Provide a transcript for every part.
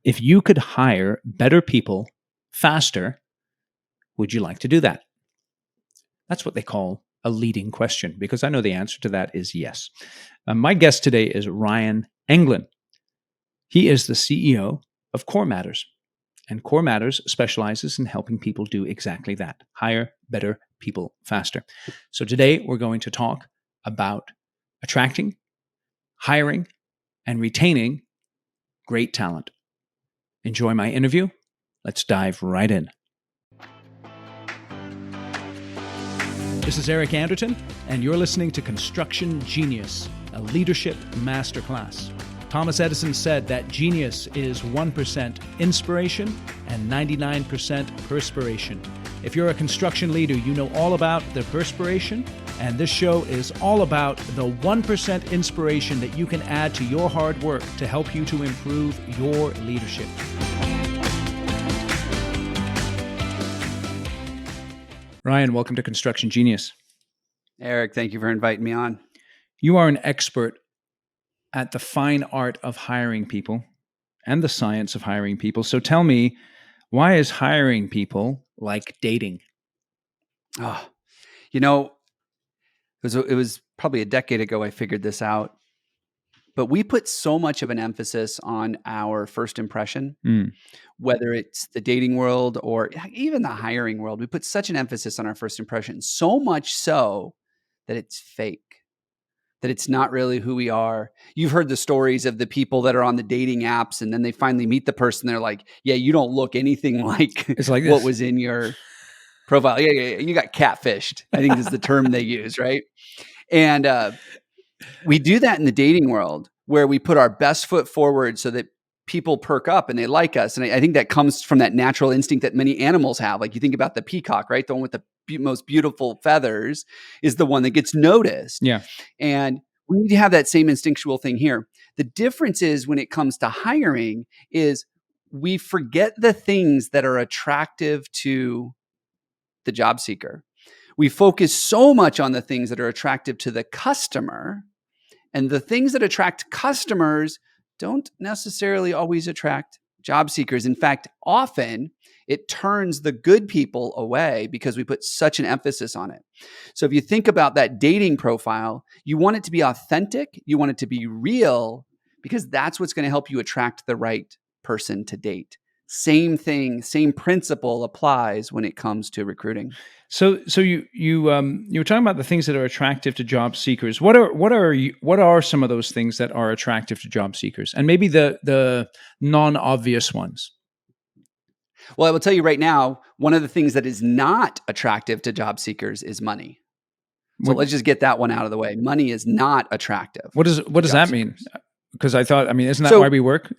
If you could hire better people faster, would you like to do that? That's what they call a leading question, because I know the answer to that is yes. My guest today is Ryan Englin. He is the CEO of Core Matters, and Core Matters specializes in helping people do exactly that: hire better people faster. So today we're going to talk about attracting, hiring, and retaining great talent. Enjoy my interview. Let's dive right in. This is Eric Anderton, and you're listening to Construction Genius, a leadership masterclass. Thomas Edison said that genius is 1% inspiration and 99% perspiration. If you're a construction leader, you know all about the perspiration, and this show is all about the 1% inspiration that you can add to your hard work to help you to improve your leadership. Ryan, welcome to Construction Genius. Eric, thank you for inviting me on. You are an expert at the fine art of hiring people and the science of hiring people. So tell me, why is hiring people like dating? Oh, it was probably a decade ago I figured this out, but we put so much of an emphasis on our first impression, whether it's the dating world or even the hiring world. We put such an emphasis on our first impression, so much so that it's fake, that it's not really who we are. You've heard the stories of the people that are on the dating apps, and then they finally meet the person. They're like, yeah, you don't look anything like, It's like what this. was in your profile. Yeah. You got catfished, I think is the term they use, right? And we do that in the dating world, where we put our best foot forward so that people perk up and they like us. And I think that comes from that natural instinct that many animals have. Like you think about the peacock, right? The one with the most beautiful feathers is the one that gets noticed. Yeah. And we need to have that same instinctual thing here. The difference is when it comes to hiring is we forget the things that are attractive to the job seeker. We focus so much on the things that are attractive to the customer, and the things that attract customers don't necessarily always attract job seekers. In fact, often it turns the good people away because we put such an emphasis on it. So if you think about that dating profile, you want it to be authentic, you want it to be real, because that's what's going to help you attract the right person to date. Same thing, same principle applies when it comes to recruiting. So you were talking about the things that are attractive to job seekers. What are some of those things that are attractive to job seekers, and maybe the non-obvious ones? Well, I will tell you right now, one of the things that is not attractive to job seekers is money. So let's just get that one out of the way. Money is not attractive. What does that mean? Because isn't that So, why we work?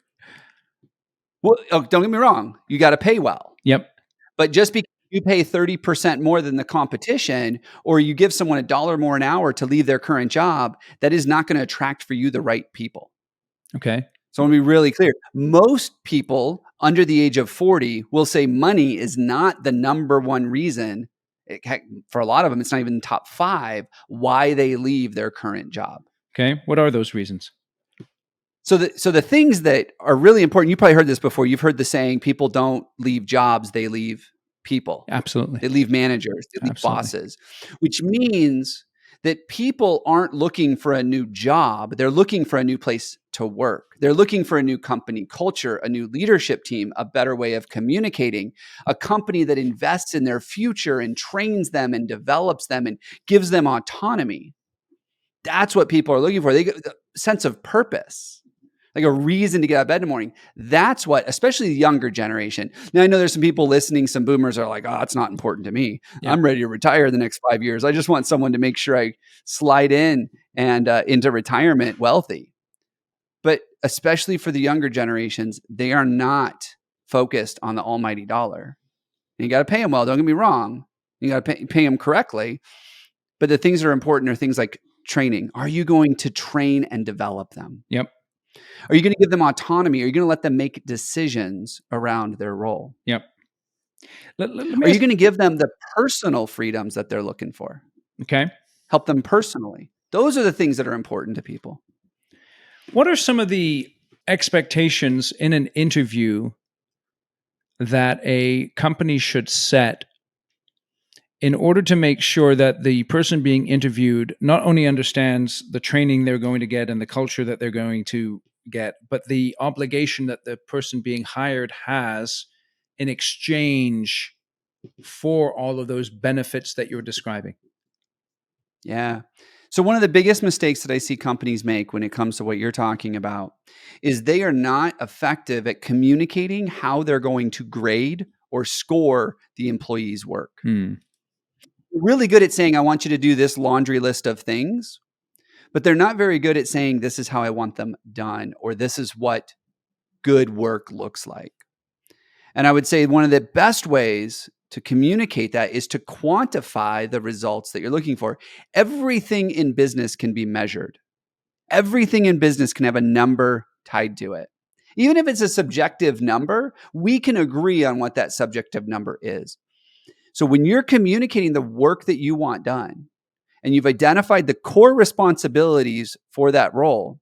Well, don't get me wrong. You got to pay well. Yep. But just because you pay 30% more than the competition, or you give someone $1 more an hour to leave their current job, that is not going to attract for you the right people. Okay. So I want to be really clear. Most people under the age of 40 will say money is not the number one reason. For a lot of them, it's not even top 5 why they leave their current job. Okay. What are those reasons? So the things that are really important, you probably heard this before. You've heard the saying, people don't leave jobs, they leave people. Absolutely. They leave managers, they leave bosses, which means that people aren't looking for a new job. They're looking for a new place to work. They're looking for a new company culture, a new leadership team, a better way of communicating, a company that invests in their future and trains them and develops them and gives them autonomy. That's what people are looking for. They get a sense of purpose, like a reason to get out of bed in the morning. That's what, especially the younger generation. Now, I know there's some people listening, some boomers are like, oh, it's not important to me. Yeah. I'm ready to retire the next 5 years. I just want someone to make sure I slide in and into retirement wealthy. But especially for the younger generations, they are not focused on the almighty dollar. And you got to pay them well. Don't get me wrong. You got to pay them correctly. But the things that are important are things like training. Are you going to train and develop them? Yep. Are you going to give them autonomy? Are you going to let them make decisions around their role? Yep. Are you going to give them the personal freedoms that they're looking for? Okay. Help them personally. Those are the things that are important to people. What are some of the expectations in an interview that a company should set in order to make sure that the person being interviewed not only understands the training they're going to get and the culture that they're going to get, but the obligation that the person being hired has in exchange for all of those benefits that you're describing? Yeah. So one of the biggest mistakes that I see companies make when it comes to what you're talking about is they are not effective at communicating how they're going to grade or score the employee's work. Hmm. They're really good at saying, I want you to do this laundry list of things, but they're not very good at saying, this is how I want them done, or this is what good work looks like. And I would say one of the best ways to communicate that is to quantify the results that you're looking for. Everything in business can be measured. Everything in business can have a number tied to it. Even if it's a subjective number, we can agree on what that subjective number is. So when you're communicating the work that you want done, and you've identified the core responsibilities for that role,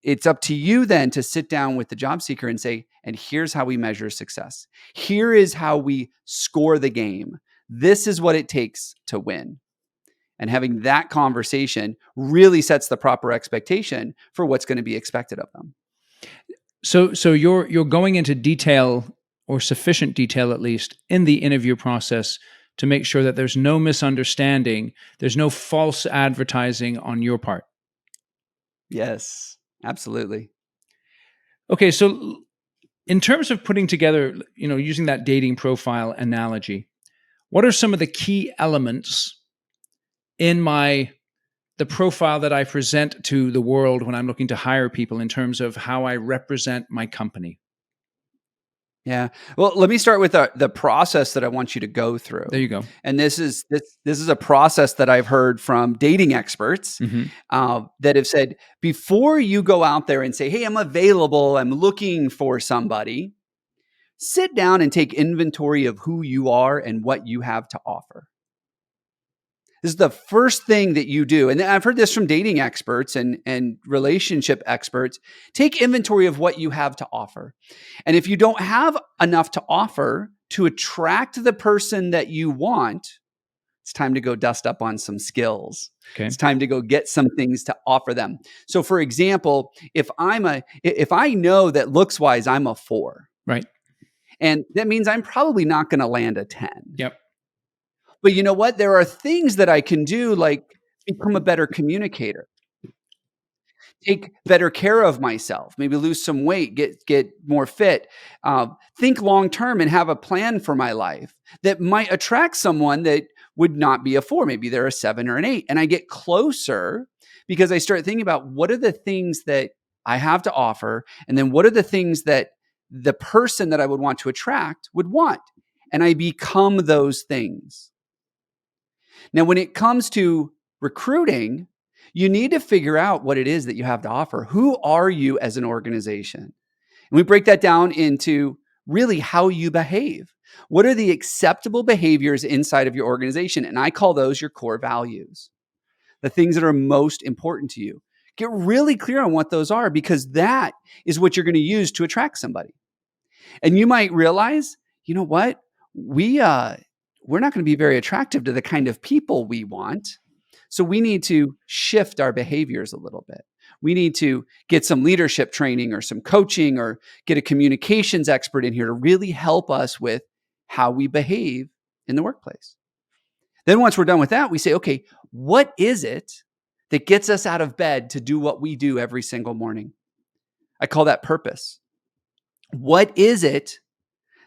it's up to you then to sit down with the job seeker and say, and here's how we measure success. Here is how we score the game. This is what it takes to win. And having that conversation really sets the proper expectation for what's going to be expected of them. So you're going into detail, or sufficient detail at least, in the interview process to make sure that there's no misunderstanding, there's no false advertising on your part. Yes, absolutely. Okay, so in terms of putting together, using that dating profile analogy, what are some of the key elements in the profile that I present to the world when I'm looking to hire people in terms of how I represent my company? Yeah. Well, let me start with the process that I want you to go through. There you go. And this is a process that I've heard from dating experts that have said, before you go out there and say, hey, I'm available, I'm looking for somebody, sit down and take inventory of who you are and what you have to offer. This is the first thing that you do. And I've heard this from dating experts and relationship experts. Take inventory of what you have to offer. And if you don't have enough to offer to attract the person that you want, it's time to go dust up on some skills. Okay. It's time to go get some things to offer them. So for example, if I know that looks wise, I'm a 4. Right. And that means I'm probably not going to land a 10. Yep. But you know what? There are things that I can do, like become a better communicator, take better care of myself, maybe lose some weight, get more fit, think long term and have a plan for my life that might attract someone that would not be a 4. Maybe they're a 7 or an 8. And I get closer because I start thinking about what are the things that I have to offer, and then what are the things that the person that I would want to attract would want. And I become those things. Now, when it comes to recruiting, you need to figure out what it is that you have to offer. Who are you as an organization? And we break that down into really how you behave. What are the acceptable behaviors inside of your organization? And I call those your core values, the things that are most important to you. Get really clear on what those are, because that is what you're going to use to attract somebody. And you might realize, you know what? We're not going to be very attractive to the kind of people we want. So we need to shift our behaviors a little bit. We need to get some leadership training or some coaching, or get a communications expert in here to really help us with how we behave in the workplace. Then once we're done with that, we say, okay, what is it that gets us out of bed to do what we do every single morning? I call that purpose. What is it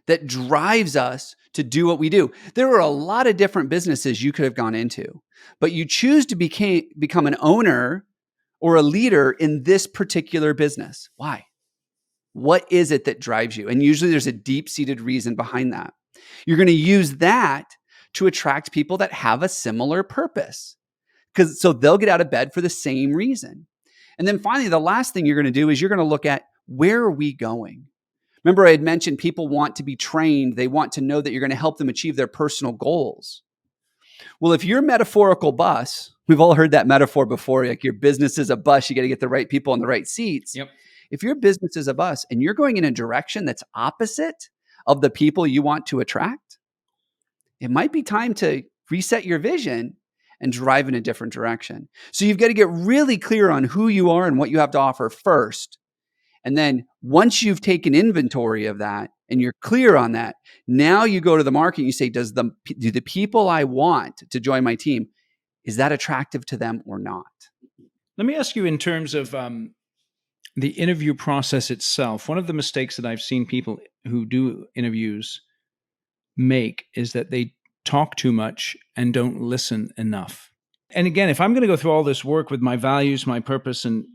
that drives us to do what we do? There are a lot of different businesses you could have gone into, but you choose to become an owner or a leader in this particular business. Why? What is it that drives you? And usually there's a deep-seated reason behind that. You're going to use that to attract people that have a similar purpose, so they'll get out of bed for the same reason. And then finally, the last thing you're going to do is you're going to look at, where are we going? Remember, I had mentioned people want to be trained. They want to know that you're going to help them achieve their personal goals. Well, if your metaphorical bus, we've all heard that metaphor before, like your business is a bus, you got to get the right people in the right seats. Yep. If your business is a bus and you're going in a direction that's opposite of the people you want to attract, it might be time to reset your vision and drive in a different direction. So you've got to get really clear on who you are and what you have to offer first. And then once you've taken inventory of that and you're clear on that, now you go to the market and you say, do the people I want to join my team, is that attractive to them or not? Let me ask you in terms of the interview process itself. One of the mistakes that I've seen people who do interviews make is that they talk too much and don't listen enough. And again, if I'm going to go through all this work with my values, my purpose, and,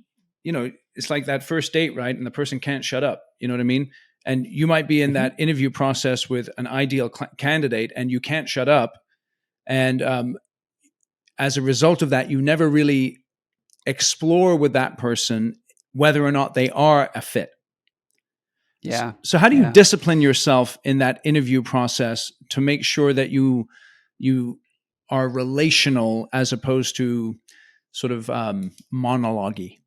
it's like that first date, right? And the person can't shut up. You know what I mean? And you might be in that interview process with an ideal candidate and you can't shut up. And as a result of that, you never really explore with that person whether or not they are a fit. Yeah. So how do you discipline yourself in that interview process to make sure that you are relational as opposed to sort of monologue-y?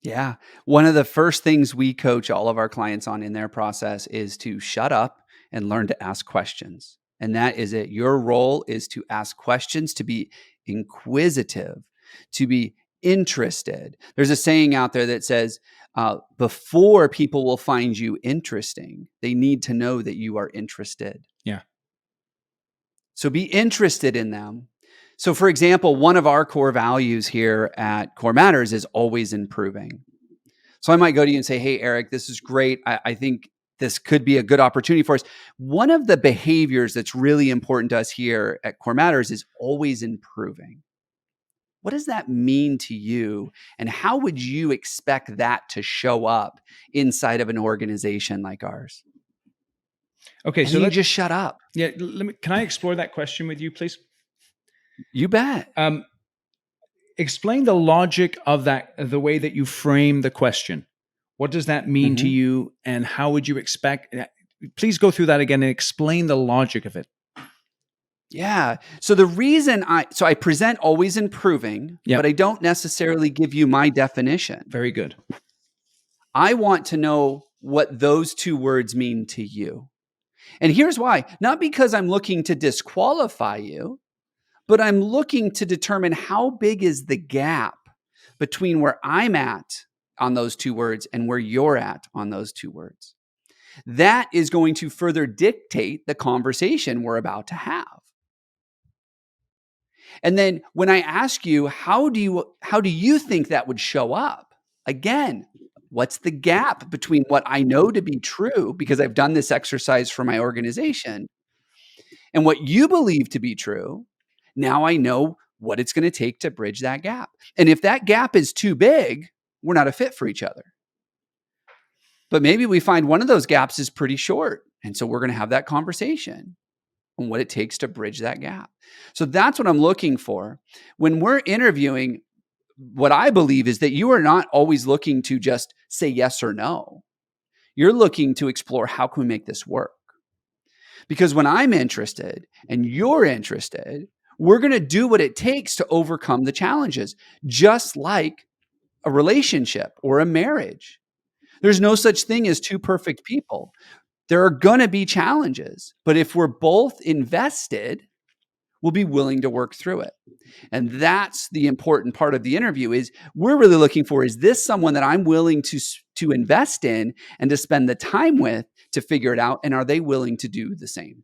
Yeah. One of the first things we coach all of our clients on in their process is to shut up and learn to ask questions. And that is it. Your role is to ask questions, to be inquisitive, to be interested. There's a saying out there that says, before people will find you interesting, they need to know that you are interested. Yeah. So be interested in them. So for example, one of our core values here at Core Matters is always improving. So I might go to you and say, hey, Eric, this is great. I think this could be a good opportunity for us. One of the behaviors that's really important to us here at Core Matters is always improving. What does that mean to you? And how would you expect that to show up inside of an organization like ours? Okay, and so you just shut up. Yeah, can I explore that question with you, please? You bet. Explain the logic of that, the way that you frame the question. What does that mean to you, and how would you expect? Please go through that again and explain the logic of it. Yeah. So the reason I present always improving, but I don't necessarily give you my definition. Very good. I want to know what those two words mean to you. And here's why. Not because I'm looking to disqualify you, but I'm looking to determine how big is the gap between where I'm at on those two words and where you're at on those two words. That is going to further dictate the conversation we're about to have. And then when I ask you, how do you think that would show up? Again, what's the gap between what I know to be true, because I've done this exercise for my organization, and what you believe to be true? Now I know what it's going to take to bridge that gap. And if that gap is too big, we're not a fit for each other. But maybe we find one of those gaps is pretty short. And so we're going to have that conversation on what it takes to bridge that gap. So that's what I'm looking for. When we're interviewing, what I believe is that you are not always looking to just say yes or no. You're looking to explore, how can we make this work? Because when I'm interested and you're interested, we're going to do what it takes to overcome the challenges, just like a relationship or a marriage. There's no such thing as two perfect people. There are going to be challenges, but if we're both invested, we'll be willing to work through it. And that's the important part of the interview. Is we're really looking for, is this someone that I'm willing to invest in and to spend the time with to figure it out? And are they willing to do the same?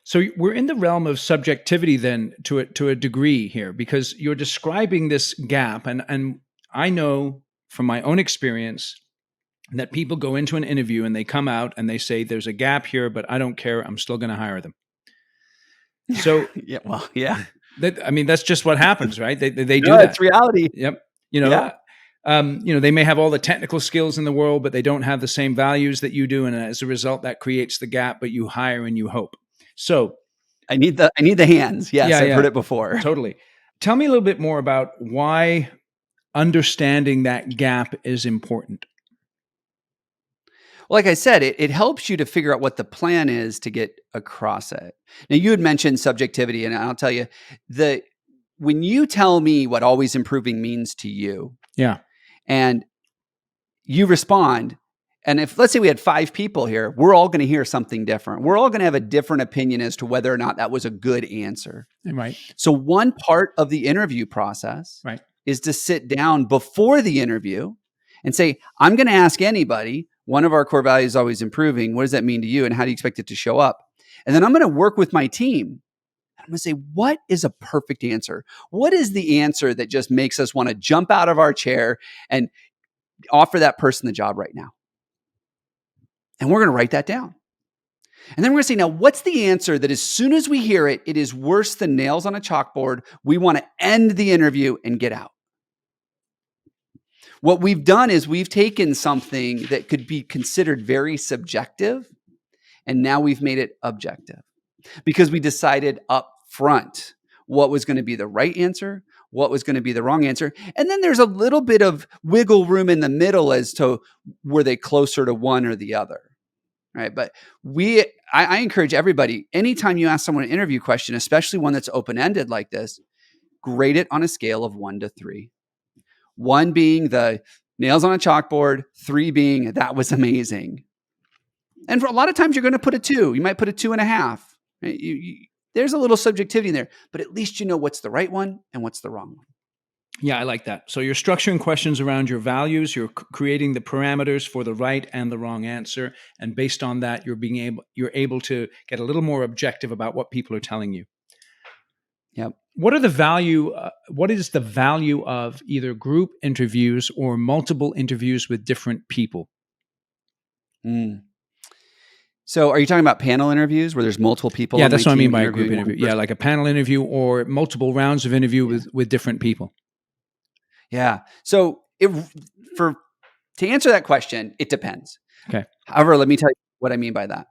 So we're in the realm of subjectivity then to a degree here, because you're describing this gap. And I know from my own experience that people go into an interview and they come out and they say, there's a gap here, but I don't care. I'm still going to hire them. So that's just what happens, right? They do that. It's reality. Yep. They may have all the technical skills in the world, but they don't have the same values that you do. And as a result, that creates the gap, but you hire and you hope. So I need the hands. Yes, I've heard it before. Totally. Tell me a little bit more about why understanding that gap is important. Well, like I said, it helps you to figure out what the plan is to get across it. Now, you had mentioned subjectivity, and I'll tell you, when you tell me what always improving means to you, Yeah. and you respond, and if, let's say we had 5 people here, we're all going to hear something different. We're all going to have a different opinion as to whether or not that was a good answer. Right. So one part of the interview process is to sit down before the interview and say, I'm going to ask anybody, one of our core values is always improving. What does that mean to you? And how do you expect it to show up? And then I'm going to work with my team. I'm going to say, what is a perfect answer? What is the answer that just makes us want to jump out of our chair and offer that person the job right now? And we're going to write that down. And then we're going to say, now, what's the answer that as soon as we hear it, it is worse than nails on a chalkboard? We want to end the interview and get out. What we've done is we've taken something that could be considered very subjective, and now we've made it objective because we decided up front what was going to be the right answer, what was going to be the wrong answer. And then there's a little bit of wiggle room in the middle as to were they closer to one or the other. Right. But I encourage everybody, anytime you ask someone an interview question, especially one that's open-ended like this, grade it on a scale of 1 to 3. 1 being the nails on a chalkboard, 3 being that was amazing. And for a lot of times you're going to put a 2. You might put a 2.5. Right? There's a little subjectivity in there, but at least you know what's the right one and what's the wrong one. Yeah, I like that. So you're structuring questions around your values. You're creating the parameters for the right and the wrong answer, and based on that, you're able to get a little more objective about what people are telling you. Yep. What is the value of either group interviews or multiple interviews with different people? So are you talking about panel interviews where there's multiple people? Yeah, that's what I mean by a group interview. Yeah, like a panel interview or multiple rounds of interview with different people. Yeah. So to answer that question, it depends. Okay. However, let me tell you what I mean by that.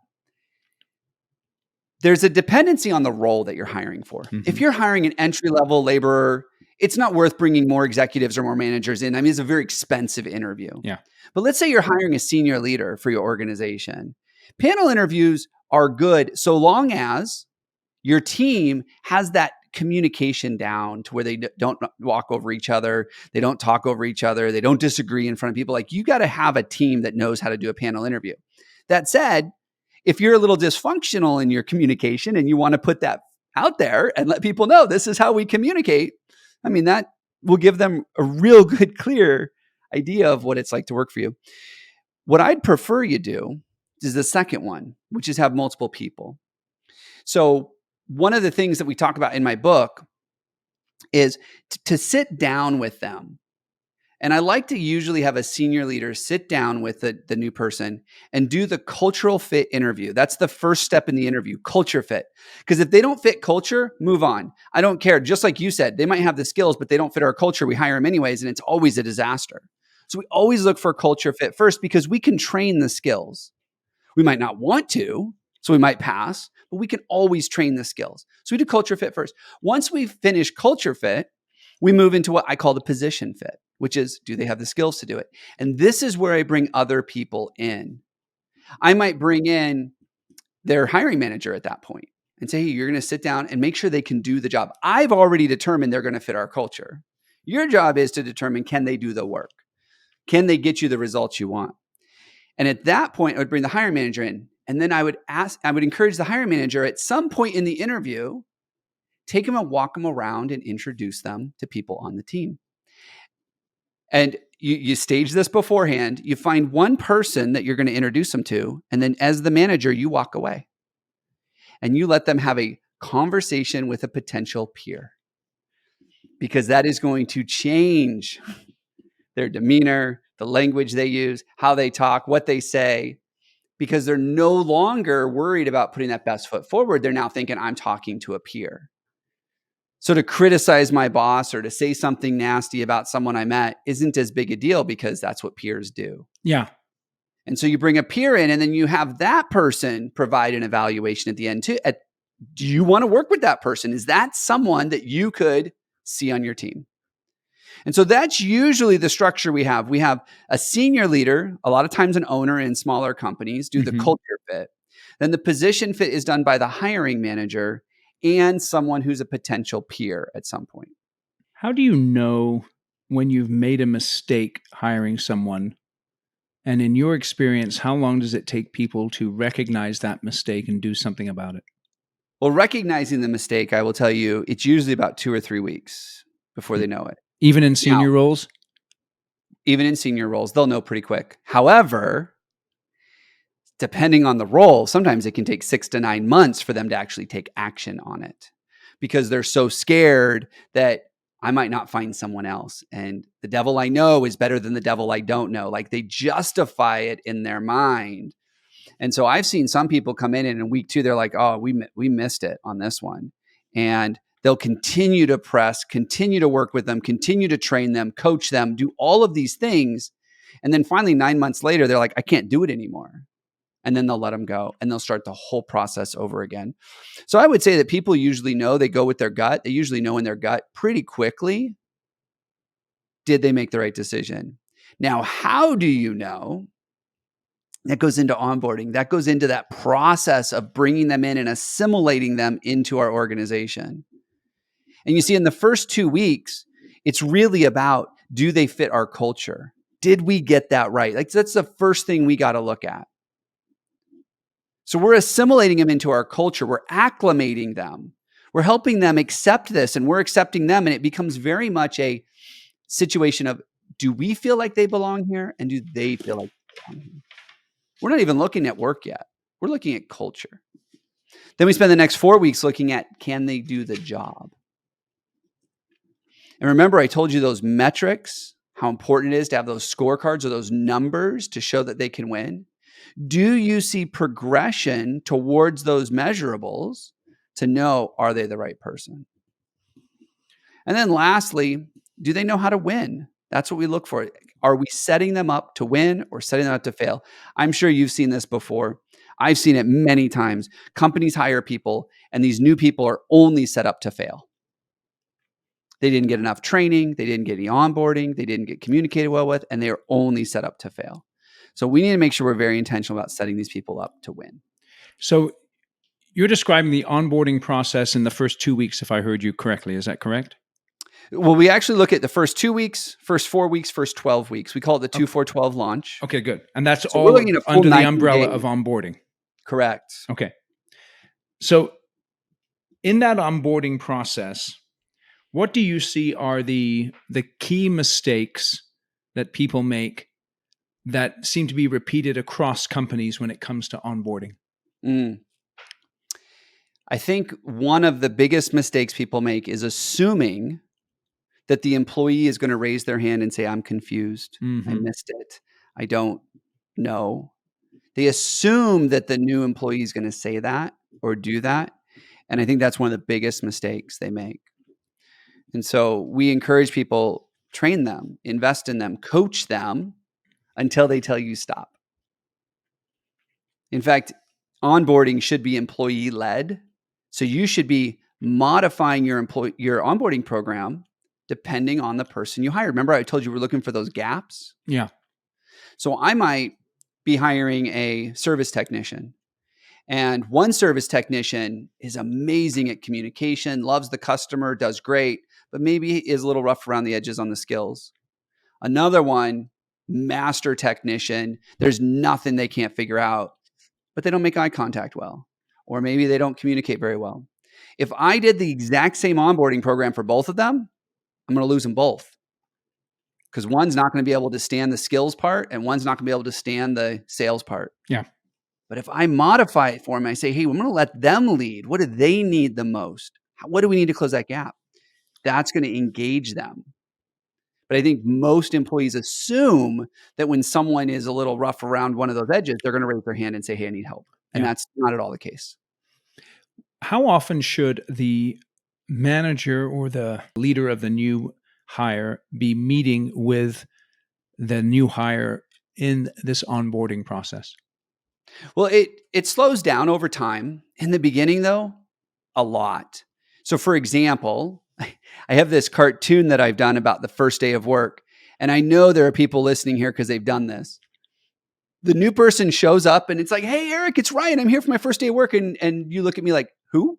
There's a dependency on the role that you're hiring for. Mm-hmm. If you're hiring an entry-level laborer, it's not worth bringing more executives or more managers in. I mean, it's a very expensive interview. Yeah. But let's say you're hiring a senior leader for your organization. Panel interviews are good so long as your team has that communication down to where they don't walk over each other. They don't talk over each other. They don't disagree in front of people. Like, you got to have a team that knows how to do a panel interview. That said, if you're a little dysfunctional in your communication and you want to put that out there and let people know this is how we communicate, I mean, that will give them a real good, clear idea of what it's like to work for you. What I'd prefer you do is the second one, which is have multiple people. So one of the things that we talk about in my book is to sit down with them. And I like to usually have a senior leader sit down with the new person and do the cultural fit interview. That's the first step in the interview, culture fit. Because if they don't fit culture, move on. I don't care. Just like you said, they might have the skills, but they don't fit our culture. We hire them anyways, and it's always a disaster. So we always look for culture fit first because we can train the skills. We might not want to, so we might pass, but we can always train the skills. So we do culture fit first. Once we finish culture fit, we move into what I call the position fit, which is, do they have the skills to do it? And this is where I bring other people in. I might bring in their hiring manager at that point and say, hey, you're going to sit down and make sure they can do the job. I've already determined they're going to fit our culture. Your job is to determine, can they do the work? Can they get you the results you want? And at that point, I would bring the hiring manager in. And then I would encourage the hiring manager at some point in the interview, take them and walk them around and introduce them to people on the team. And you stage this beforehand. You find one person that you're going to introduce them to. And then as the manager, you walk away. And you let them have a conversation with a potential peer. Because that is going to change their demeanor, the language they use, how they talk, what they say. Because they're no longer worried about putting that best foot forward. They're now thinking, I'm talking to a peer. So to criticize my boss or to say something nasty about someone I met isn't as big a deal because that's what peers do. Yeah. And so you bring a peer in and then you have that person provide an evaluation at the end too. Do you want to work with that person? Is that someone that you could see on your team? And so that's usually the structure we have. We have a senior leader, a lot of times an owner in smaller companies, do the culture fit. Then the position fit is done by the hiring manager and someone who's a potential peer at some point. How do you know when you've made a mistake hiring someone? And in your experience, how long does it take people to recognize that mistake and do something about it? Well, recognizing the mistake, I will tell you, it's usually about 2 or 3 weeks before they know it. Even in Now, senior roles? even in senior roles, they'll know pretty quick. However, depending on the role, sometimes it can take 6 to 9 months for them to actually take action on it because they're so scared that I might not find someone else. And the devil I know is better than the devil I don't know. Like they justify it in their mind. And so I've seen some people come in week 2, they're like, oh, we missed it on this one. And they'll continue to press, continue to work with them, continue to train them, coach them, do all of these things. And then finally, 9 months later, they're like, I can't do it anymore. And then they'll let them go and they'll start the whole process over again. So I would say that people usually know, they go with their gut. They usually know in their gut pretty quickly, did they make the right decision? Now, how do you know? That goes into onboarding. That goes into that process of bringing them in and assimilating them into our organization. And you see, in the first 2 weeks, it's really about, do they fit our culture? Did we get that right? Like that's the first thing we got to look at. So we're assimilating them into our culture. We're acclimating them. We're helping them accept this and we're accepting them. And it becomes very much a situation of, do we feel like they belong here? And do they feel like they belong here? We're not even looking at work yet. We're looking at culture. Then we spend the next 4 weeks looking at, can they do the job? And remember, I told you those metrics, how important it is to have those scorecards or those numbers to show that they can win. Do you see progression towards those measurables to know, are they the right person? And then lastly, do they know how to win? That's what we look for. Are we setting them up to win or setting them up to fail? I'm sure you've seen this before. I've seen it many times. Companies hire people and these new people are only set up to fail. They didn't get enough training. They didn't get any onboarding. They didn't get communicated well with, and they are only set up to fail. So we need to make sure we're very intentional about setting these people up to win. So you're describing the onboarding process in the first 2 weeks, if I heard you correctly. Is that correct? Well, we actually look at the first 2 weeks, first 4 weeks, first 12 weeks. We call it the 2-4-12 launch. Okay, good. And that's So all we're looking at under the 90 umbrella days. of onboarding. Correct. Okay. So in that onboarding process, what do you see are the key mistakes that people make that seem to be repeated across companies when it comes to onboarding? I think one of the biggest mistakes people make is assuming that the employee is going to raise their hand and say, I'm confused. I missed it. I don't know. They assume that the new employee is going to say that or do that. And I think that's one of the biggest mistakes they make. And so we encourage people, train them, invest in them, coach them until they tell you stop. In fact, onboarding should be employee-led. So you should be modifying your onboarding program depending on the person you hire. Remember, I told you we're looking for those gaps? Yeah. So I might be hiring a service technician. And one service technician is amazing at communication, loves the customer, does great, but maybe is a little rough around the edges on the skills. Another one, master technician, there's nothing they can't figure out, but they don't make eye contact well, or maybe they don't communicate very well. If I did the exact same onboarding program for both of them, I'm going to lose them both because one's not going to be able to stand the skills part and one's not going to be able to stand the sales part. Yeah. But if I modify it for them, I say, hey, I'm going to let them lead. What do they need the most? What do we need to close that gap? That's going to engage them. But I think most employees assume that when someone is a little rough around one of those edges, they're going to raise their hand and say, hey, I need help. And that's not at all the case. How often should the manager or the leader of the new hire be meeting with the new hire in this onboarding process? Well, it slows down over time. In the beginning, though, a lot. So for example, I have this cartoon that I've done about the first day of work. And I know there are people listening here because they've done this. The new person shows up and it's like, hey, Eric, it's Ryan. I'm here for my first day of work. And you look at me like, who?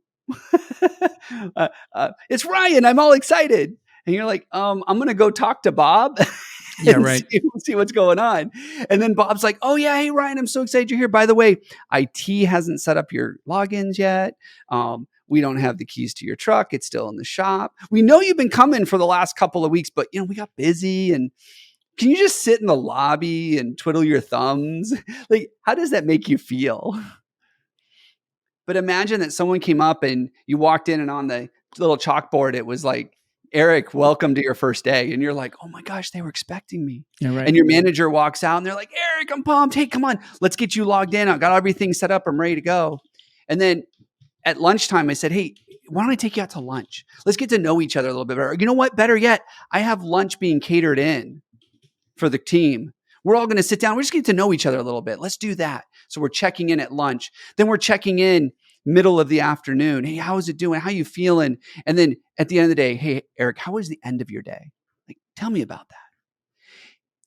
It's Ryan. I'm all excited. And you're like, I'm going to go talk to Bob Yeah, and right. see what's going on. And then Bob's like, oh, yeah. Hey, Ryan, I'm so excited you're here. By the way, IT hasn't set up your logins yet. We don't have the keys to your truck. It's still in the shop. We know you've been coming for the last couple of weeks, but we got busy. And can you just sit in the lobby and twiddle your thumbs? Like, how does that make you feel? But imagine that someone came up and you walked in and on the little chalkboard, it was like, Eric, welcome to your first day. And you're like, oh my gosh, they were expecting me. Yeah, right. And your manager walks out and they're like, Eric, I'm pumped. Hey, come on, let's get you logged in. I've got everything set up. I'm ready to go. And then at lunchtime, I said, hey, why don't I take you out to lunch? Let's get to know each other a little bit better. You know what? Better yet, I have lunch being catered in for the team. We're all going to sit down. We're just getting to know each other a little bit. Let's do that. So we're checking in at lunch. Then we're checking in middle of the afternoon. Hey, how is it doing? How you feeling? And then at the end of the day, hey, Eric, how was the end of your day? Like, tell me about that.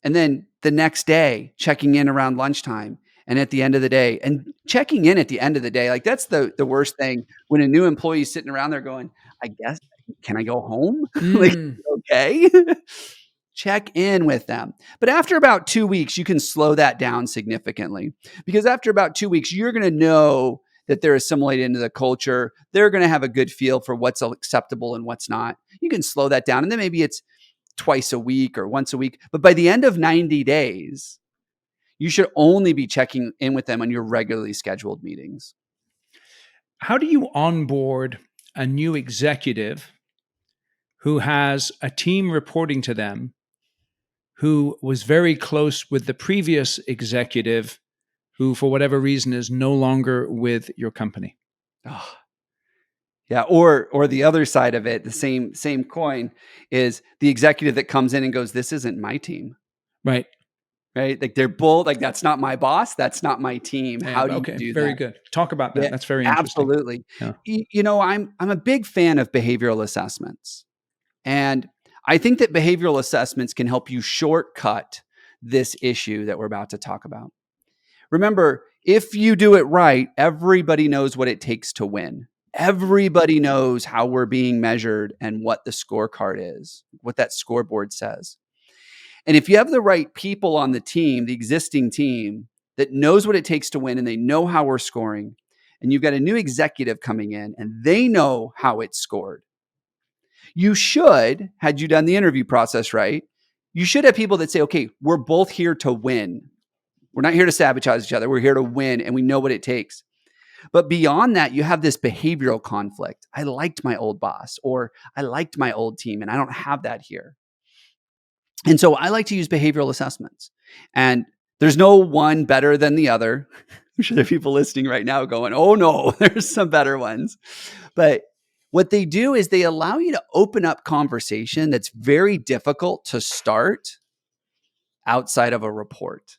And then the next day, checking in around lunchtime. And at the end of the day, and checking in at the end of the day, like that's the worst thing when a new employee is sitting around there going, I guess, can I go home? Like, okay. Check in with them. But after about 2 weeks, you can slow that down significantly because after about 2 weeks, you're going to know that they're assimilated into the culture. They're going to have a good feel for what's acceptable and what's not. You can slow that down. And then maybe it's twice a week or once a week. But by the end of 90 days, you should only be checking in with them on your regularly scheduled meetings. How do you onboard a new executive who has a team reporting to them who was very close with the previous executive who, for whatever reason, is no longer with your company? Oh. Yeah, or the other side of it, the same coin is the executive that comes in and goes, "This isn't my team." Right. Right? Like they're both like, "That's not my boss. That's not my team." Yeah, How do okay, you do very that? good. Talk about that. Yeah, That's very interesting. absolutely. Yeah. I'm a big fan of behavioral assessments, and I think that behavioral assessments can help you shortcut this issue that we're about to talk about. Remember, if you do it right, everybody knows what it takes to win. Everybody knows how we're being measured and what the scorecard is, what that scoreboard says. And if you have the right people on the team, the existing team that knows what it takes to win and they know how we're scoring, and you've got a new executive coming in and they know how it's scored, you should, had you done the interview process right, you should have people that say, okay, we're both here to win. We're not here to sabotage each other. We're here to win and we know what it takes. But beyond that, you have this behavioral conflict. I liked my old boss or I liked my old team and I don't have that here. And so I like to use behavioral assessments. And there's no one better than the other. I'm sure there are people listening right now going, oh no, there's some better ones. But what they do is they allow you to open up conversation that's very difficult to start outside of a report.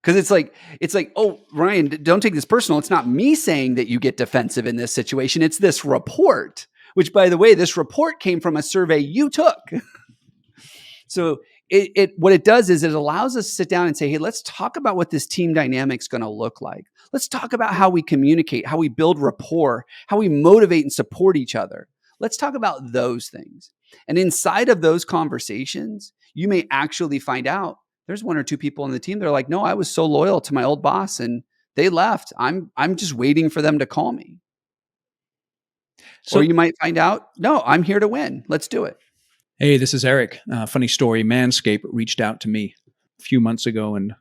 Because it's like, oh, Ryan, don't take this personal. It's not me saying that you get defensive in this situation. It's this report, which, by the way, this report came from a survey you took. So what it does is it allows us to sit down and say, hey, let's talk about what this team dynamic is going to look like. Let's talk about how we communicate, how we build rapport, how we motivate and support each other. Let's talk about those things. And inside of those conversations, you may actually find out there's one or two people on the team that are like, no, I was so loyal to my old boss and they left. I'm just waiting for them to call me. So, or you might find out, no, I'm here to win. Let's do it. Hey, this is Eric. Funny story. Manscaped reached out to me a few months ago and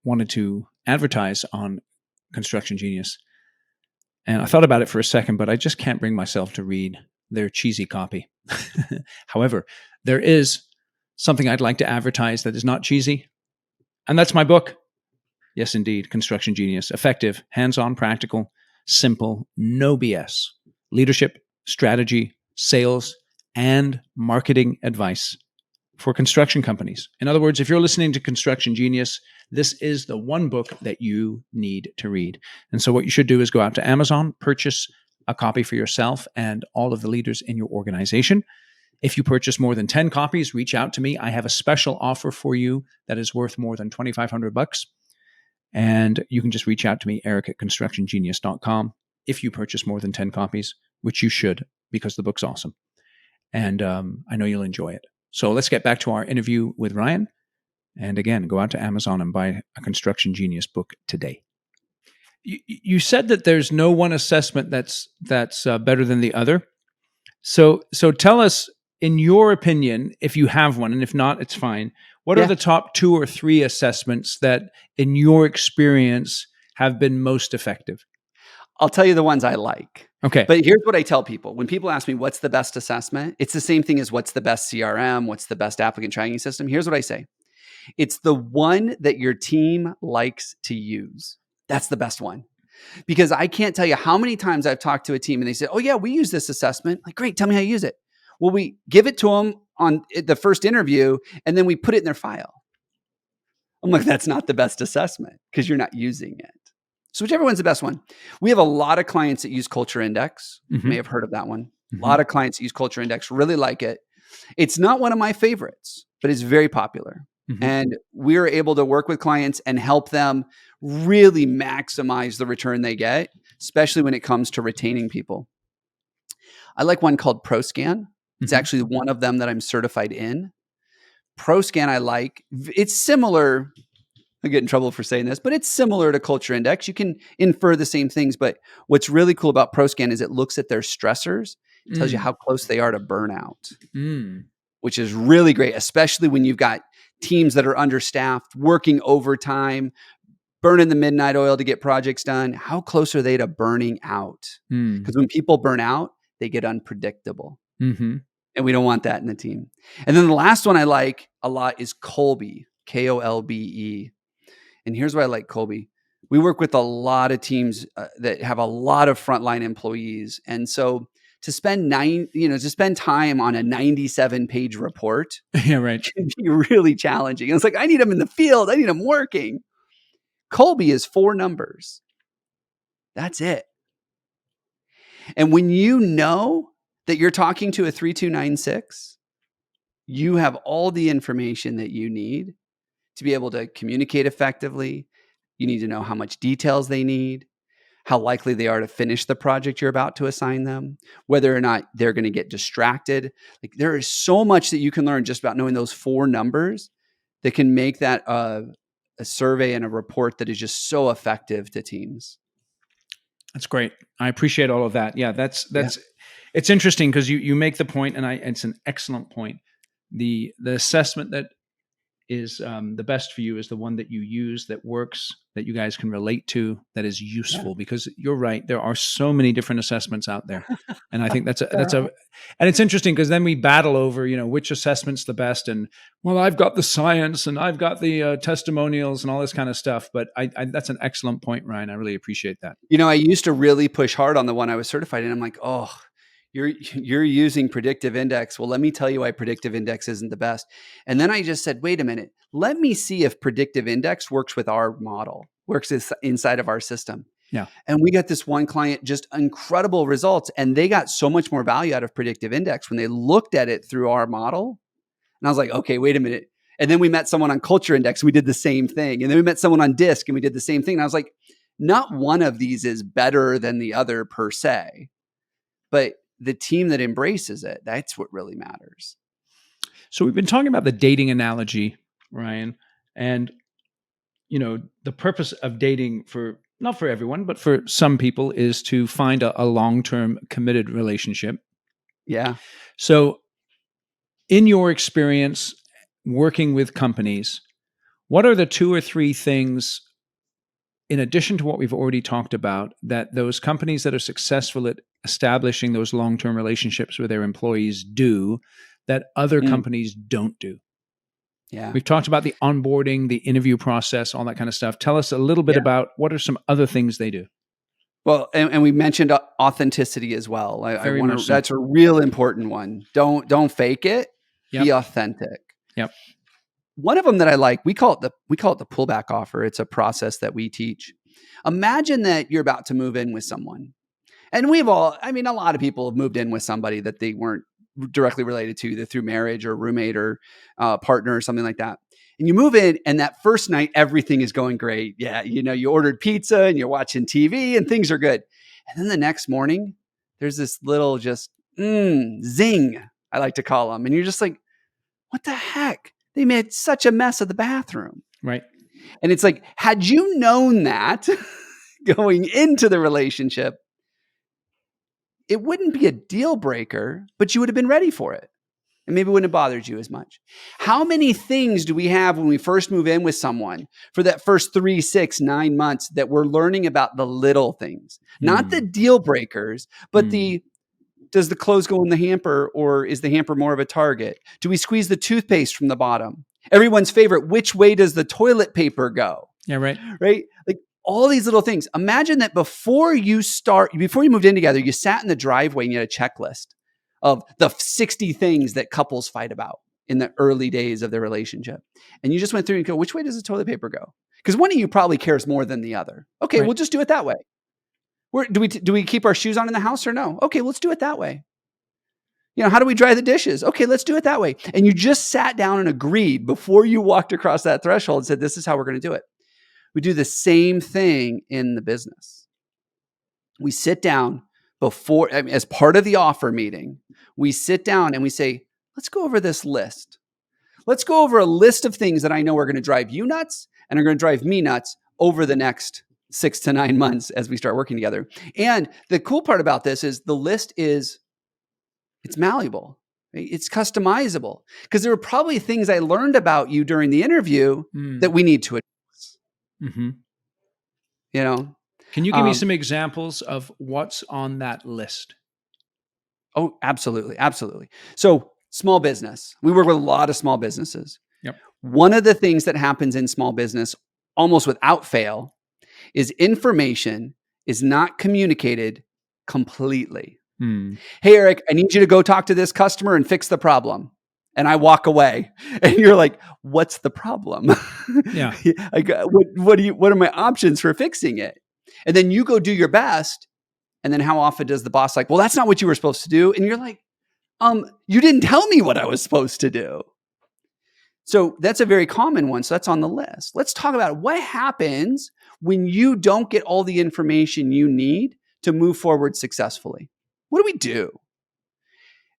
wanted to advertise on Construction Genius. And I thought about it for a second, but I just can't bring myself to read their cheesy copy. However, there is something I'd like to advertise that is not cheesy, and that's my book. Yes, indeed, Construction Genius. Effective, hands-on, practical, simple, no BS. Leadership, strategy, sales, and marketing advice for construction companies. In other words, if you're listening to Construction Genius, this is the one book that you need to read. And so what you should do is go out to Amazon, purchase a copy for yourself and all of the leaders in your organization. If you purchase more than 10 copies, reach out to me. I have a special offer for you that is worth more than $2,500. And you can just reach out to me, eric@constructiongenius.com, if you purchase more than 10 copies, which you should, because the book's awesome. And I know you'll enjoy it. So let's get back to our interview with Ryan. And again, go out to Amazon and buy a Construction Genius book today. You said that there's no one assessment that's better than the other. So tell us, in your opinion, if you have one, and if not, it's fine. What are the top 2 or 3 assessments that, in your experience, have been most effective? I'll tell you the ones I like. Okay. But here's what I tell people. When people ask me, what's the best assessment? It's the same thing as what's the best CRM? What's the best applicant tracking system? Here's what I say. It's the one that your team likes to use. That's the best one. Because I can't tell you how many times I've talked to a team and they say, oh yeah, we use this assessment. Like, great, tell me how you use it. Well, we give it to them on the first interview and then we put it in their file. I'm like, that's not the best assessment because you're not using it. So whichever one's the best one. We have a lot of clients that use Culture Index. You may have heard of that one. A lot of clients that use Culture Index really like it. It's not one of my favorites, but it's very popular. And we're able to work with clients and help them really maximize the return they get, especially when it comes to retaining people. I like one called ProScan. It's actually one of them that I'm certified in. ProScan I like. It's similar. I get in trouble for saying this, but it's similar to Culture Index. You can infer the same things, but what's really cool about ProScan is it looks at their stressors, tells you how close they are to burnout, which is really great, especially when you've got teams that are understaffed, working overtime, burning the midnight oil to get projects done. How close are they to burning out? Because when people burn out, they get unpredictable. And we don't want that in the team. And then the last one I like a lot is Kolbe, Kolbe. And here's why I like Kolbe. We work with a lot of teams that have a lot of frontline employees. And so to spend time on a 97-page report can be really challenging. And it's like, I need them in the field. I need them working. Kolbe is 4 numbers. That's it. And when you know that you're talking to a 3296, you have all the information that you need to be able to communicate effectively. You need to know how much details they need, how likely they are to finish the project you're about to assign them, whether or not they're going to get distracted. Like, there is so much that you can learn just about knowing those 4 numbers that can make that a survey and a report that is just so effective to teams. That's great. I appreciate all of that. Yeah, it's interesting because you make the point, and it's an excellent point. The assessment that is the best for you is the one that you use, that works, that you guys can relate to, that is useful. Because you're right, there are so many different assessments out there, and I think that's and it's interesting because then we battle over which assessment's the best, and well, I've got the science and I've got the testimonials and all this kind of stuff. But I that's an excellent point, Ryan. I really appreciate that. I used to really push hard on the one I was certified in. I'm like, oh, you're using predictive index. Well, let me tell you why predictive index isn't the best. And then I just said, wait a minute, let me see if predictive index works with our model, works inside of our system. Yeah. And we got this one client, just incredible results. And they got so much more value out of predictive index when they looked at it through our model. And I was like, okay, wait a minute. And then we met someone on Culture Index. We did the same thing. And then we met someone on DISC and we did the same thing. And I was like, not one of these is better than the other per se, but the team that embraces it, that's what really matters. So we've been talking about the dating analogy, Ryan, and the purpose of dating, for not for everyone, but for some people, is to find a long-term committed relationship. Yeah. So in your experience working with companies, what are the 2 or 3 things, in addition to what we've already talked about, that those companies that are successful at establishing those long-term relationships with their employees do that other companies don't do? Yeah. We've talked about the onboarding, the interview process, all that kind of stuff. Tell us a little bit about what are some other things they do. Well, and we mentioned authenticity as well. That's a real important one. Don't fake it. Yep. Be authentic. Yep. One of them that I like, we call it the pullback offer. It's a process that we teach. Imagine that you're about to move in with someone And a lot of people have moved in with somebody that they weren't directly related to, either through marriage or roommate or partner or something like that. And you move in, and that first night, everything is going great. Yeah, you ordered pizza and you're watching TV and things are good. And then the next morning, there's this little just zing, I like to call them. And you're just like, what the heck? They made such a mess of the bathroom. Right. And it's like, had you known that going into the relationship, it wouldn't be a deal breaker, but you would have been ready for it. And maybe it wouldn't have bothered you as much. How many things do we have when we first move in with someone for that first 3, 6, 9 months that we're learning about the little things, not the deal breakers, but does the clothes go in the hamper, or is the hamper more of a target? Do we squeeze the toothpaste from the bottom? Everyone's favorite, which way does the toilet paper go? Yeah, right. Right? Like all these little things. Imagine that before you moved in together, you sat in the driveway and you had a checklist of the 60 things that couples fight about in the early days of their relationship. And you just went through and go, which way does the toilet paper go? Because one of you probably cares more than the other. Okay, We'll just do it that way. Do we keep our shoes on in the house or no? Okay, let's do it that way. How do we dry the dishes? Okay, let's do it that way. And you just sat down and agreed before you walked across that threshold and said, this is how we're going to do it. We do the same thing in the business. We sit down as part of the offer meeting, we sit down and we say, let's go over this list. Let's go over a list of things that I know are going to drive you nuts and are going to drive me nuts over the next 6 to 9 months as we start working together. And the cool part about this is the list it's malleable. Right? It's customizable, because there were probably things I learned about you during the interview that we need to address. Mm-hmm. Can you give me some examples of what's on that list? Oh, absolutely. Absolutely. So small business, we work with a lot of small businesses. Yep. One of the things that happens in small business almost without fail is information is not communicated completely. Hey, Eric, I need you to go talk to this customer and fix the problem. And I walk away and you're like, what's the problem? Yeah. What are my options for fixing it? And then you go do your best. And then how often does the boss like, well, that's not what you were supposed to do. And you're like, you didn't tell me what I was supposed to do. So that's a very common one. So that's on the list. Let's talk about what happens when you don't get all the information you need to move forward successfully. What do we do?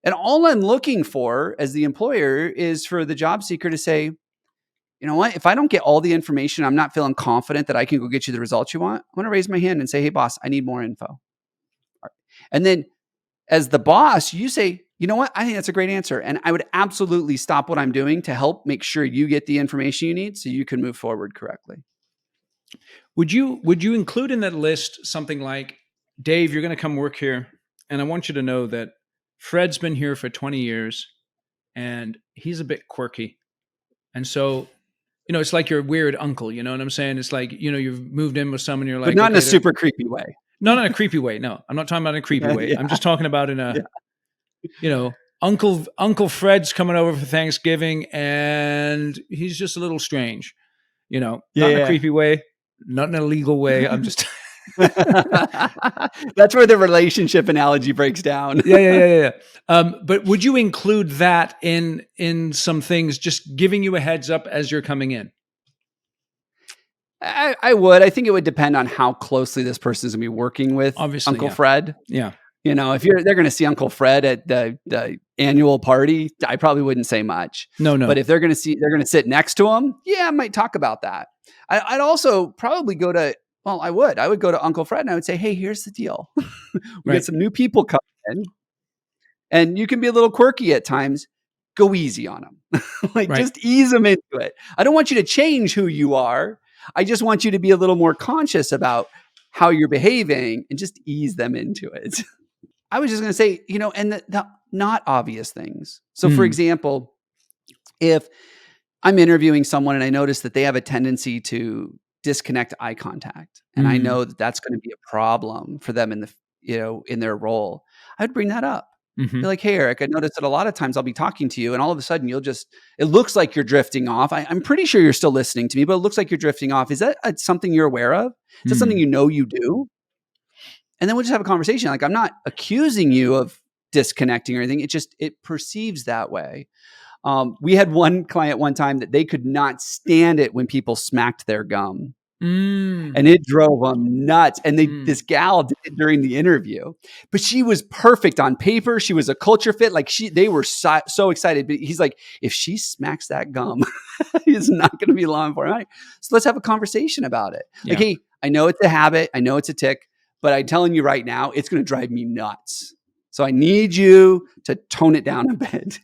And all I'm looking for as the employer is for the job seeker to say, you know what? If I don't get all the information, I'm not feeling confident that I can go get you the results you want. I'm going to raise my hand and say, hey, boss, I need more info. And then as the boss, you say, you know what? I think that's a great answer. And I would absolutely stop what I'm doing to help make sure you get the information you need so you can move forward correctly. Would you include in that list something like, Dave, you're going to come work here, and I want you to know that Fred's been here for 20 years and he's a bit quirky. And so, it's like your weird uncle, you know what I'm saying? It's like, you've moved in with someone, you're like, but not in a super creepy way. Not in a creepy way. No, I'm not talking about in a creepy way. I'm just talking about in a, Uncle Fred's coming over for Thanksgiving and he's just a little strange, not in a creepy way, not in a legal way. I'm just... That's where the relationship analogy breaks down. Yeah. But would you include that in some things, just giving you a heads up as you're coming in? I would. I think it would depend on how closely this person is going to be working with Obviously, Uncle Fred. Yeah. If they're going to see Uncle Fred at the annual party, I probably wouldn't say much. No. But if they're going to sit next to him, I might talk about that. I'd also probably go to, I would go to Uncle Fred and I would say, hey, here's the deal. We got some new people coming in and you can be a little quirky at times. Go easy on them. Just ease them into it. I don't want you to change who you are. I just want you to be a little more conscious about how you're behaving and just ease them into it. I was just going to say, and the not obvious things. So for example, if I'm interviewing someone and I notice that they have a tendency to disconnect eye contact, and I know that that's going to be a problem for them in their role, I'd bring that up. Be like, hey, Eric, I noticed that a lot of times I'll be talking to you and all of a sudden it looks like you're drifting off. I'm pretty sure you're still listening to me, but it looks like you're drifting off. Is that something you're aware of? Is that something you do? And then we'll just have a conversation. Like, I'm not accusing you of disconnecting or anything. It perceives that way. We had one client one time that they could not stand it when people smacked their gum. And it drove them nuts. And this gal did it during the interview, but she was perfect on paper. She was a culture fit. Like they were so excited. But he's like, if she smacks that gum, it's not going to be long for him. So let's have a conversation about it. Yeah. Like, hey, I know it's a habit. I know it's a tick, but I'm telling you right now, it's going to drive me nuts. So I need you to tone it down a bit.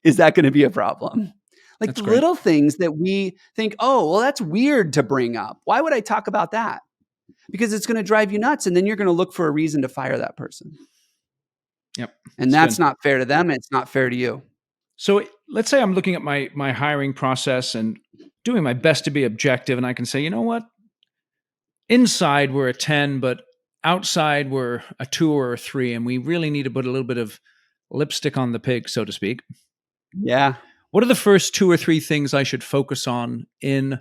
Is that going to be a problem? Like the little things that we think, oh, well, that's weird to bring up. Why would I talk about that? Because it's going to drive you nuts. And then you're going to look for a reason to fire that person. Yep. And that's not fair to them. And it's not fair to you. So let's say I'm looking at my hiring process and doing my best to be objective. And I can say, you know what? Inside we're a 10, but outside we're a 2 or a 3. And we really need to put a little bit of lipstick on the pig, so to speak. Yeah. What are the first 2 or 3 things I should focus on in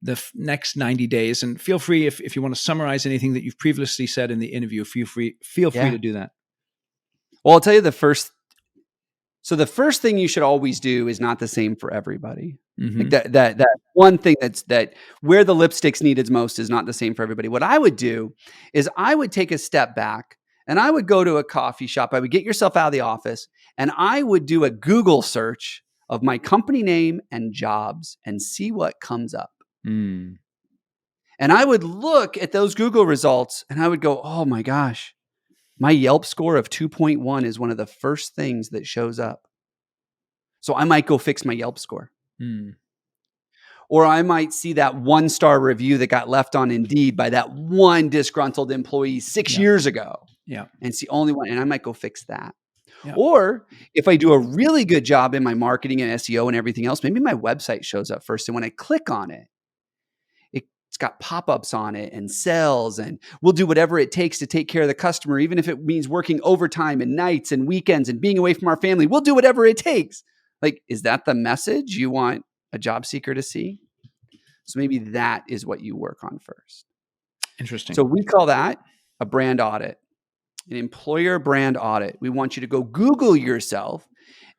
the next 90 days? And feel free, if you want to summarize anything that you've previously said in the interview, feel free to do that. Well, I'll tell you the first thing you should always do is not the same for everybody. Mm-hmm. Like that one thing that where the lipstick's needed most is not the same for everybody. What I would do is I would take a step back and I would go to a coffee shop. I would get yourself out of the office and I would do a Google search of my company name and jobs and see what comes up. And I would look at those Google results and I would go, oh my gosh, my Yelp score of 2.1 is one of the first things that shows up. So I might go fix my Yelp score. Or I might see that 1-star review that got left on Indeed by that one disgruntled employee 6 years ago. Yeah. And it's the only one. And I might go fix that. Yeah. Or if I do a really good job in my marketing and SEO and everything else, maybe my website shows up first. And when I click on it, it's got pop-ups on it and sales, and we'll do whatever it takes to take care of the customer, even if it means working overtime and nights and weekends and being away from our family. We'll do whatever it takes. Like, is that the message you want a job seeker to see? So maybe that is what you work on first. Interesting. So we call that a brand audit, an employer brand audit. We want you to go Google yourself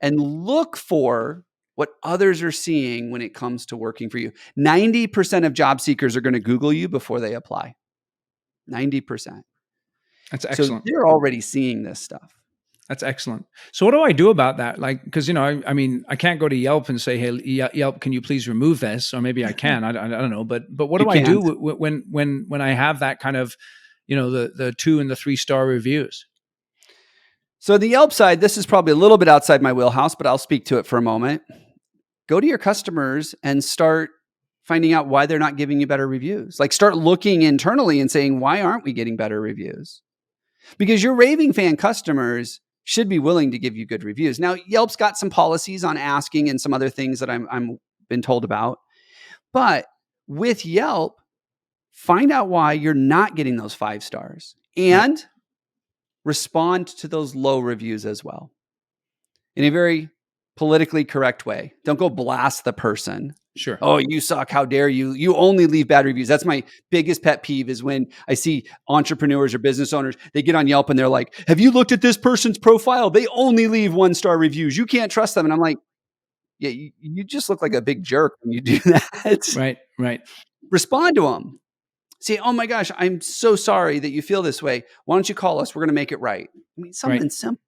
and look for what others are seeing when it comes to working for you. 90% of job seekers are going to Google you before they apply. 90%. That's excellent. So they're already seeing this stuff. That's excellent. So what do I do about that? Like, because, I mean, I can't go to Yelp and say, hey, Yelp, can you please remove this? Or maybe I can. I don't know. But what do I do when I have that kind of, the 2 and the 3-star reviews? So the Yelp side, this is probably a little bit outside my wheelhouse, but I'll speak to it for a moment. Go to your customers and start finding out why they're not giving you better reviews. Like, start looking internally and saying, why aren't we getting better reviews? Because your raving fan customers should be willing to give you good reviews. Now, Yelp's got some policies on asking and some other things that I'm been told about. But with Yelp, find out why you're not getting those 5 stars and respond to those low reviews as well in a very politically correct way. Don't go blast the person. Sure. Oh, you suck. How dare you? You only leave bad reviews. That's my biggest pet peeve, is when I see entrepreneurs or business owners, they get on Yelp and they're like, have you looked at this person's profile? They only leave 1-star reviews. You can't trust them. And I'm like, yeah, you just look like a big jerk when you do that. Right. Respond to them. Say, oh my gosh, I'm so sorry that you feel this way. Why don't you call us? We're going to make it right. I mean, something simple.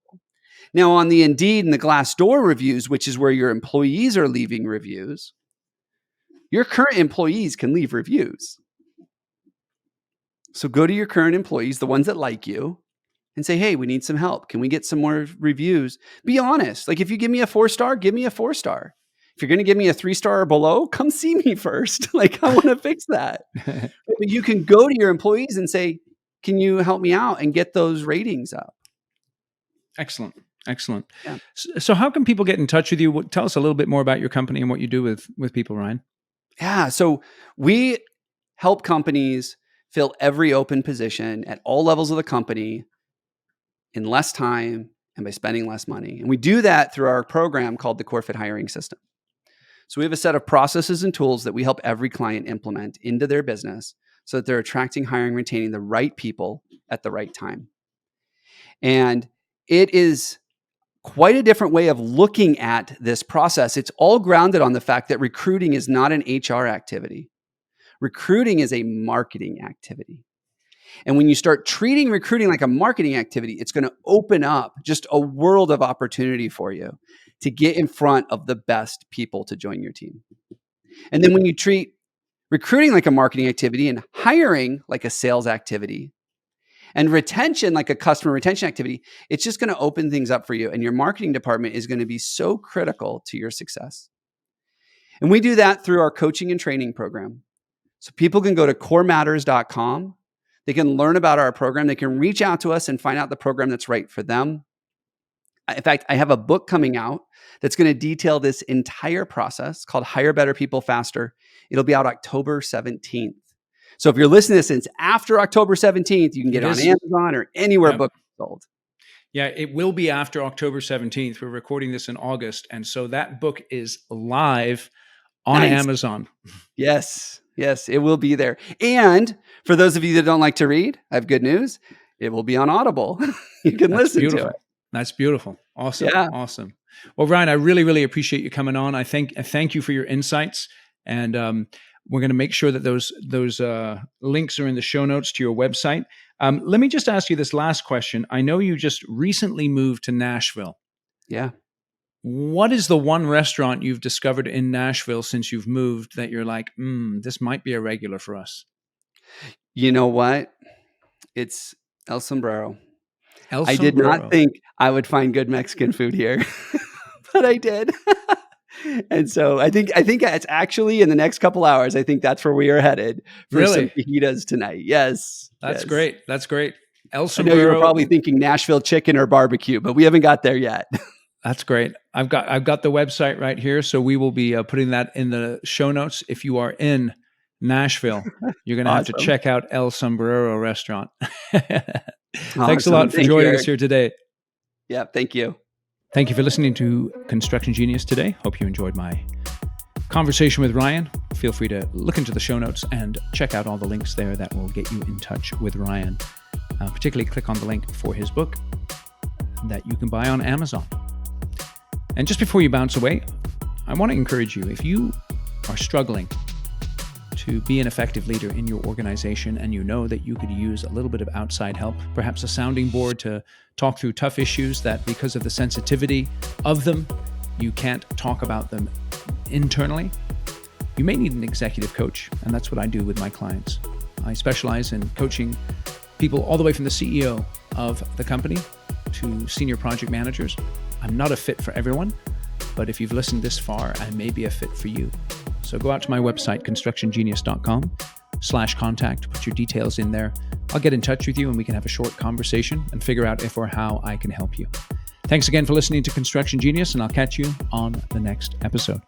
Now, on the Indeed and the Glassdoor reviews, which is where your employees are leaving reviews, your current employees can leave reviews. So go to your current employees, the ones that like you, and say, hey, we need some help. Can we get some more reviews? Be honest. Like, if you give me a 4-star, give me a 4-star. If you're going to give me a 3-star or below, come see me first. Like, I want to fix that. But you can go to your employees and say, can you help me out and get those ratings up? Excellent. Yeah. So how can people get in touch with you? Tell us a little bit more about your company and what you do with people, Ryan. Yeah. So we help companies fill every open position at all levels of the company in less time and by spending less money. And we do that through our program called the CoreFit Hiring System. So we have a set of processes and tools that we help every client implement into their business so that they're attracting, hiring, retaining the right people at the right time. And it is quite a different way of looking at this process. It's all grounded on the fact that recruiting is not an HR activity. Recruiting is a marketing activity. And when you start treating recruiting like a marketing activity, it's going to open up just a world of opportunity for you to get in front of the best people to join your team. And then when you treat recruiting like a marketing activity and hiring like a sales activity and retention like a customer retention activity, it's just going to open things up for you. And your marketing department is going to be so critical to your success. And we do that through our coaching and training program. So people can go to corematters.com. They can learn about our program. They can reach out to us and find out the program that's right for them. In fact, I have a book coming out that's going to detail this entire process called Hire Better People Faster. It'll be out October 17th. So if you're listening to this and it's after October 17th, you can get it on Amazon or anywhere books are sold. Yeah, it will be after October 17th. We're recording this in August. And so that book is live on Amazon. Yes, it will be there. And for those of you that don't like to read, I have good news. It will be on Audible. You can listen to it. That's beautiful. Awesome. Yeah. Awesome. Well, Ryan, I really, really appreciate you coming on. I thank you for your insights. And we're going to make sure that those links are in the show notes to your website. Let me just ask you this last question. I know you just recently moved to Nashville. Yeah. What is the one restaurant you've discovered in Nashville since you've moved that you're like, this might be a regular for us? You know what? It's El Sombrero. I did not think I would find good Mexican food here, but I did. And so I think it's actually in the next couple hours. I think that's where we are headed for some fajitas tonight. Yes. That's great. That's great. El Sombrero. I know you're probably thinking Nashville chicken or barbecue, but we haven't got there yet. That's great. I've got the website right here. So we will be putting that in the show notes. If you are in Nashville, you're going to have to check out El Sombrero restaurant. Thanks a lot for joining us here today. Yeah, thank you. Thank you for listening to Construction Genius today. Hope you enjoyed my conversation with Ryan. Feel free to look into the show notes and check out all the links there that will get you in touch with Ryan. Particularly click on the link for his book that you can buy on Amazon. And just before you bounce away, I want to encourage you, if you are struggling to be an effective leader in your organization and you know that you could use a little bit of outside help, perhaps a sounding board to talk through tough issues that because of the sensitivity of them, you can't talk about them internally, you may need an executive coach. And that's what I do with my clients. I specialize in coaching people all the way from the CEO of the company to senior project managers. I'm not a fit for everyone, but if you've listened this far, I may be a fit for you. So go out to my website, constructiongenius.com/contact, put your details in there. I'll get in touch with you and we can have a short conversation and figure out if or how I can help you. Thanks again for listening to Construction Genius, and I'll catch you on the next episode.